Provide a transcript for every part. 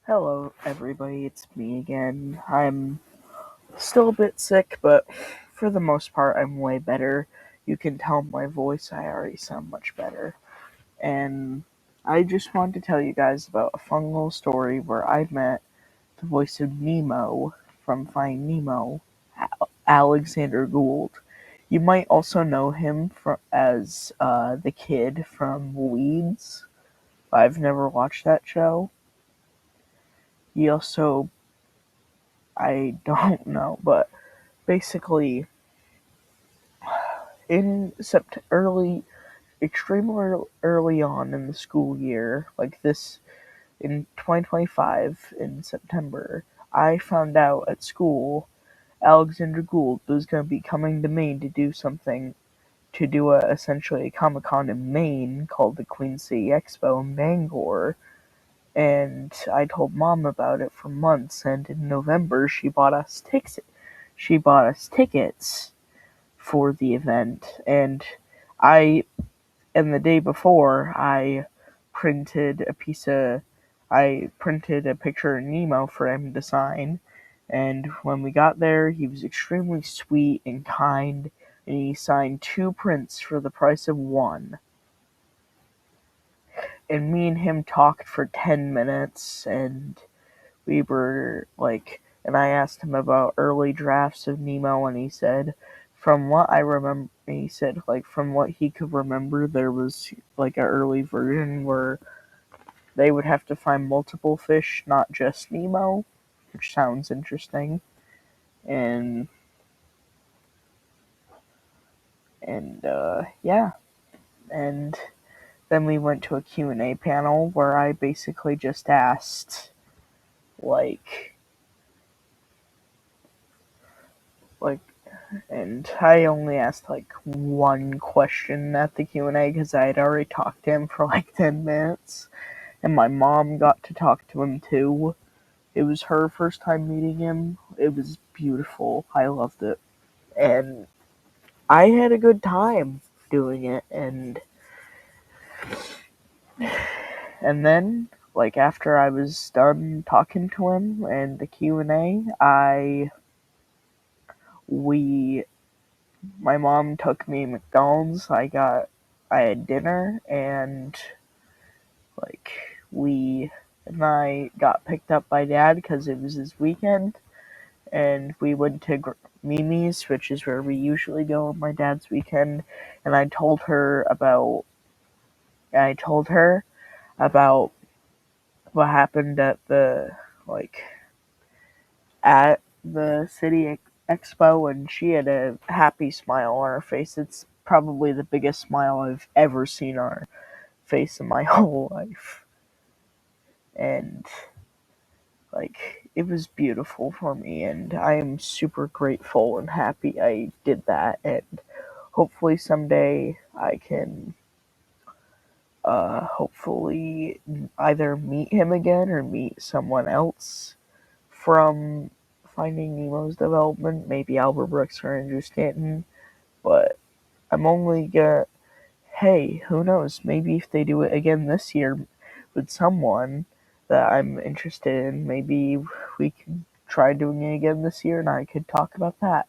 Hello, everybody. It's me again. I'm still a bit sick, but for the most part, I'm way better. You can tell my voice, I already sound much better. And I just wanted to tell you guys about a fun little story where I met the voice of Nemo from Finding Nemo, Alexander Gould. You might also know him as the kid from Weeds. I've never watched that show. He also I don't know, but basically, in extremely early on in the school year, like this in 2025 in September, I found out at school Alexander Gould was going to be coming to Maine to do something, to do essentially a Comic Con in Maine called the Queen City Expo in Bangor. And I told Mom about it for months, and in November she bought us tickets. She bought us tickets for the event, and I and the day before printed a piece of I printed a picture of Nemo for him to sign. And when we got there, he was extremely sweet and kind, and he signed two prints for the price of one. And me and him talked for 10 minutes, and we were like, and I asked him about early drafts of Nemo, and he said, from what I remember, he said, like, from what he could remember, there was like an early version where they would have to find multiple fish, not just Nemo, which sounds interesting. And yeah, and then we went to a Q&A panel where I basically just asked like like and I only asked like one question at the Q&A because I had already talked to him for like 10 minutes, and my mom got to talk to him too. It was her first time meeting him. It was beautiful. I loved it. And I had a good time doing it. And then, like, after I was done talking to him and the Q&A, we my mom took me to McDonald's. I had dinner, and like we and I got picked up by Dad because it was his weekend, and we went to Mimi's, which is where we usually go on my dad's weekend. And I told her about what happened like at the city expo, and she had a happy smile on her face. It's probably the biggest smile I've ever seen on her face in my whole life. And like, it was beautiful for me, and I am super grateful and happy I did that. And hopefully someday I can hopefully either meet him again or meet someone else from Finding Nemo's development, maybe Albert Brooks or Andrew Stanton. But I'm only gonna, hey, who knows? Maybe if they do it again this year with someone that I'm interested in, maybe we could try doing it again this year and I could talk about that.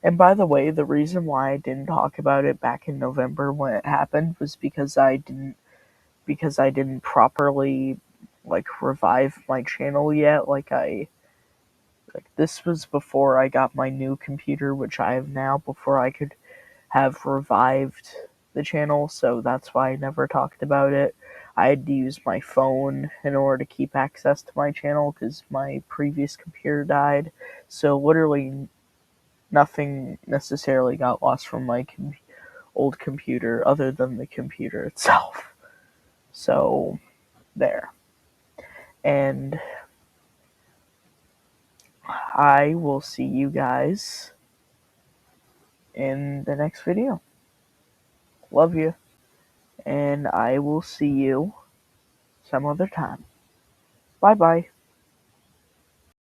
And by the way, the reason why I didn't talk about it back in November when it happened was because I didn't properly like revive my channel yet. This was before I got my new computer, which I have now, before I could have revived the channel, so that's why I never talked about it. I had to use my phone in order to keep access to my channel because my previous computer died. So literally nothing necessarily got lost from my old computer other than the computer itself. So there. And I will see you guys in the next video. Love you. And I will see you some other time. Bye bye.